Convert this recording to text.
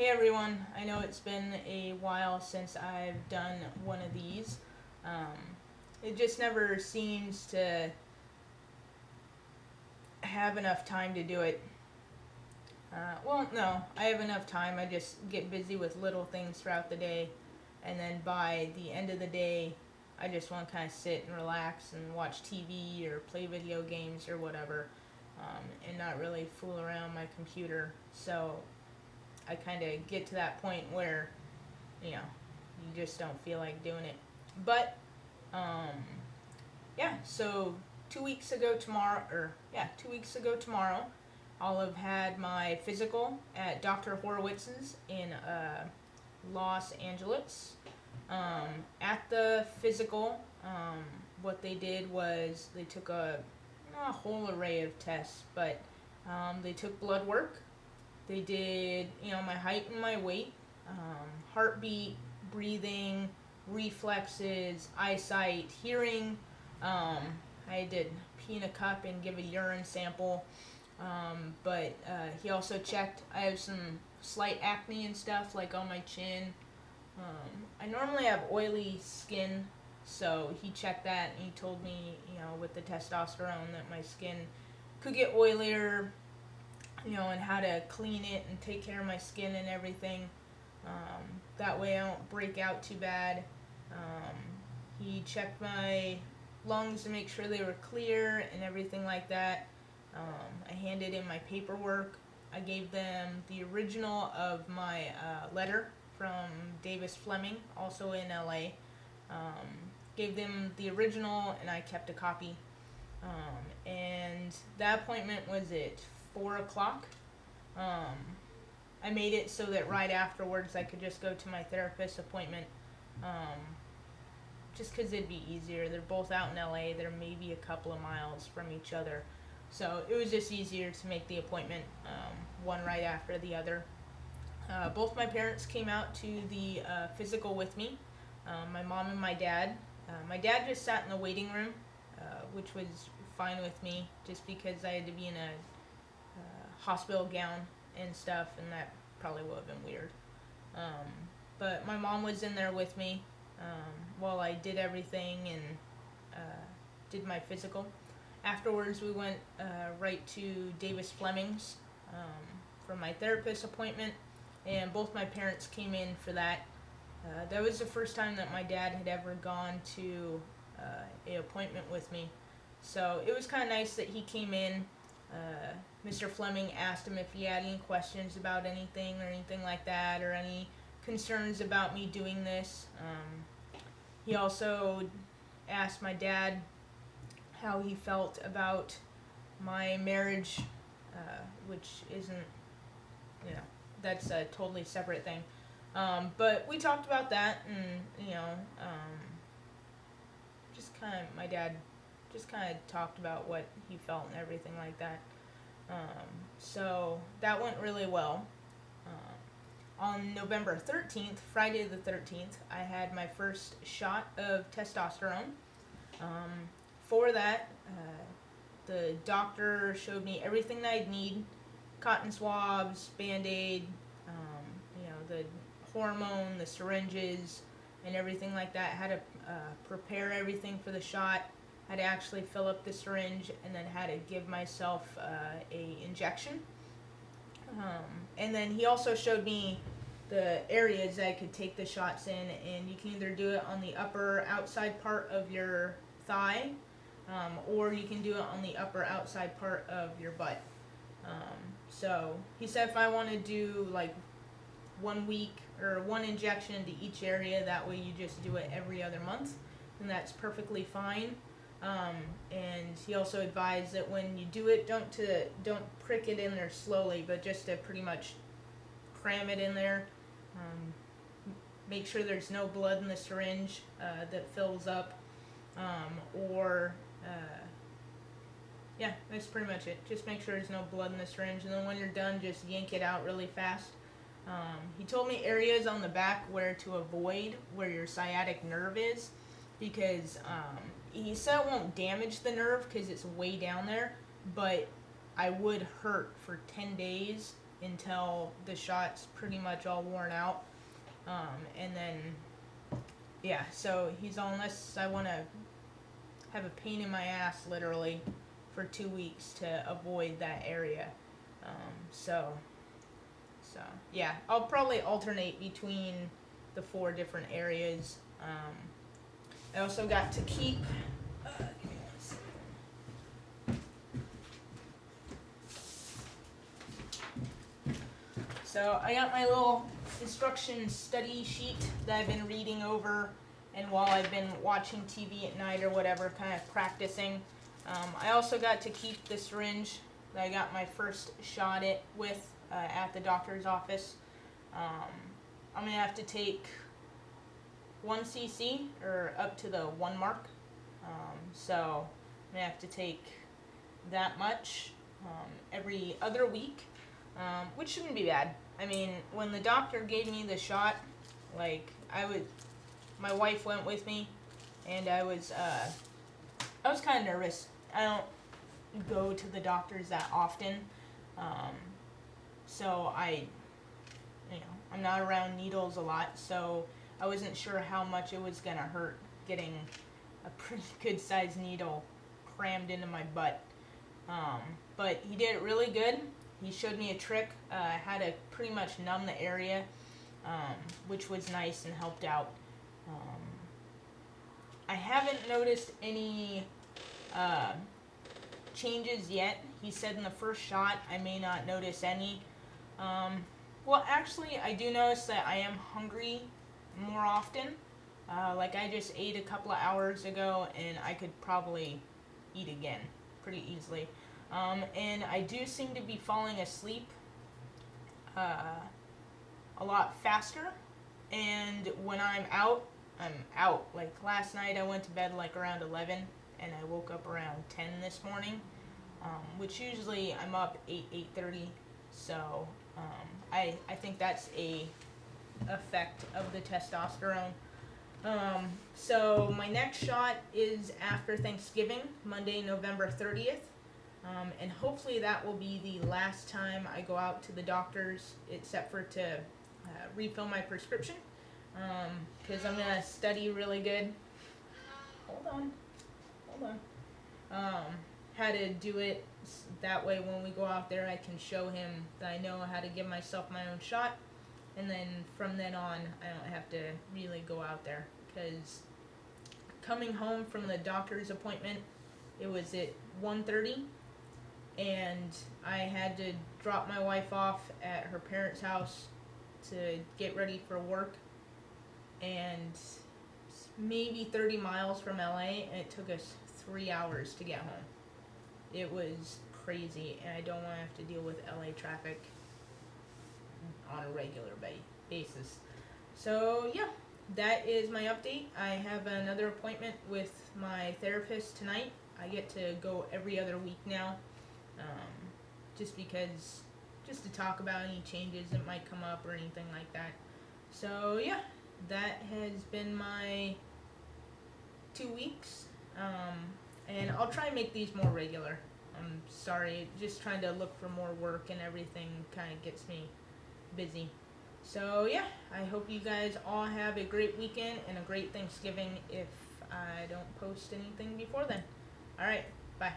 Hey everyone, I know it's been a while since I've done one of these. Um, it just never seems to have enough time to do it. No, I have enough time. I just get busy with little things throughout the day, and then by the end of the day, I just want to kind of sit and relax and watch TV or play video games or whatever, and not really fool around my computer. So I kind of get to that point where you know, you just don't feel like doing it. But um, yeah, so 2 weeks ago tomorrow, or yeah, 2 weeks ago tomorrow, I'll have had my physical at Dr. Horowitz's in Los Angeles. At the physical, what they did was they took a whole array of tests, but they took blood work. They did, my height and my weight, heartbeat, breathing, reflexes, eyesight, hearing. I did pee in a cup and give a urine sample. But he also checked. I have some slight acne and stuff, like on my chin. I normally have oily skin, so he checked that and he told me, with the testosterone, that my skin could get oilier, and how to clean it and take care of my skin and everything. That way I don't break out too bad. Um, he checked my lungs to make sure they were clear and everything like that. I handed in my paperwork. I gave them the original of my letter from Davis Fleming, also in LA. Um, Gave them the original and I kept a copy. And that appointment was at 4 o'clock. Um, I made it so that right afterwards I could just go to my therapist appointment. Um, just because it'd be easier. They're both out in LA. They're maybe a couple of miles from each other. So it was just easier to make the appointment, one right after the other. Both my parents came out to the physical with me, my mom and my dad. My dad just sat in the waiting room, which was fine with me, just because I had to be in a hospital gown and stuff, and that probably would have been weird. Um, but my mom was in there with me while I did everything and did my physical. Afterwards, we went right to Davis Fleming's for my therapist appointment, and both my parents came in for that. That was the first time that my dad had ever gone to an appointment with me. So it was kind of nice that he came in. Mr. Fleming asked him if he had any questions about anything or anything like that, or any concerns about me doing this. He also asked my dad how he felt about my marriage, which isn't, you know, that's a totally separate thing. But we talked about that, and just kind of my dad just kind of talked about what he felt and everything like that. So that went really well. On November 13th, Friday the 13th, I had my first shot of testosterone. For that, the doctor showed me everything that I'd need: cotton swabs, Band-Aid, the hormone, the syringes, and everything like that. Had to prepare everything for the shot. Had to actually fill up the syringe, and then had to give myself a injection. And then he also showed me the areas that I could take the shots in, and you can either do it on the upper outside part of your thigh, or you can do it on the upper outside part of your butt. So he said if I want to do like 1 week or one injection to each area, that way you just do it every other month, and that's perfectly fine. And he also advised that when you do it, don't prick it in there slowly, but just to pretty much cram it in there. Make sure there's no blood in the syringe that fills up, or yeah, that's pretty much it. Just make sure there's no blood in the syringe, and then when you're done, just yank it out really fast. He told me areas on the back where to avoid, where your sciatic nerve is, because he said it won't damage the nerve because it's way down there, but I would hurt for 10 days until the shot's pretty much all worn out. And then, yeah, so he's all, unless I want to have a pain in my ass literally for 2 weeks to avoid that area. So yeah, I'll probably alternate between the 4 different areas. I also got to keep, give me one second. So I got my little instruction study sheet that I've been reading over, and while I've been watching TV at night or whatever, kind of practicing. I also got to keep the syringe that I got my first shot with at the doctor's office. I'm going to have to take 1 cc, or up to the 1 mark. So I'm going to have to take that much every other week, which shouldn't be bad. I mean, when the doctor gave me the shot, like, my wife went with me, and I was kind of nervous. I don't go to the doctors that often, so I'm not around needles a lot, so I wasn't sure how much it was gonna hurt getting a pretty good sized needle crammed into my butt. But he did it really good. He showed me a trick, how to pretty much numb the area, which was nice and helped out. I haven't noticed any changes yet. He said in the first shot I may not notice any. Well, actually, I do notice that I am hungry more often. Like, I just ate a couple of hours ago, and I could probably eat again pretty easily. And I do seem to be falling asleep a lot faster. And when I'm out. Like, last night I went to bed like around 11, and I woke up around 10 this morning, which usually I'm up 8:30. So I think that's a effect of the testosterone. So my next shot is after Thanksgiving, Monday, November 30th. And hopefully that will be the last time I go out to the doctors, except for to refill my prescription. Because I'm going to study really good. Hold on. How to do it. That way when we go out there, I can show him that I know how to give myself my own shot. And then from then on, I don't have to really go out there. Because coming home from the doctor's appointment, it was at 1:30. And I had to drop my wife off at her parents' house to get ready for work. And maybe 30 miles from LA, and it took us 3 hours to get home. It was crazy, and I don't want to have to deal with LA traffic on a regular basis. So yeah, that is my update. I have another appointment with my therapist tonight. I get to go every other week now, just to talk about any changes that might come up or anything like that. So yeah, that has been my 2 weeks, and I'll try and make these more regular. I'm sorry, just trying to look for more work and everything kind of gets me busy. So yeah, I hope you guys all have a great weekend and a great Thanksgiving if I don't post anything before then. Alright, bye.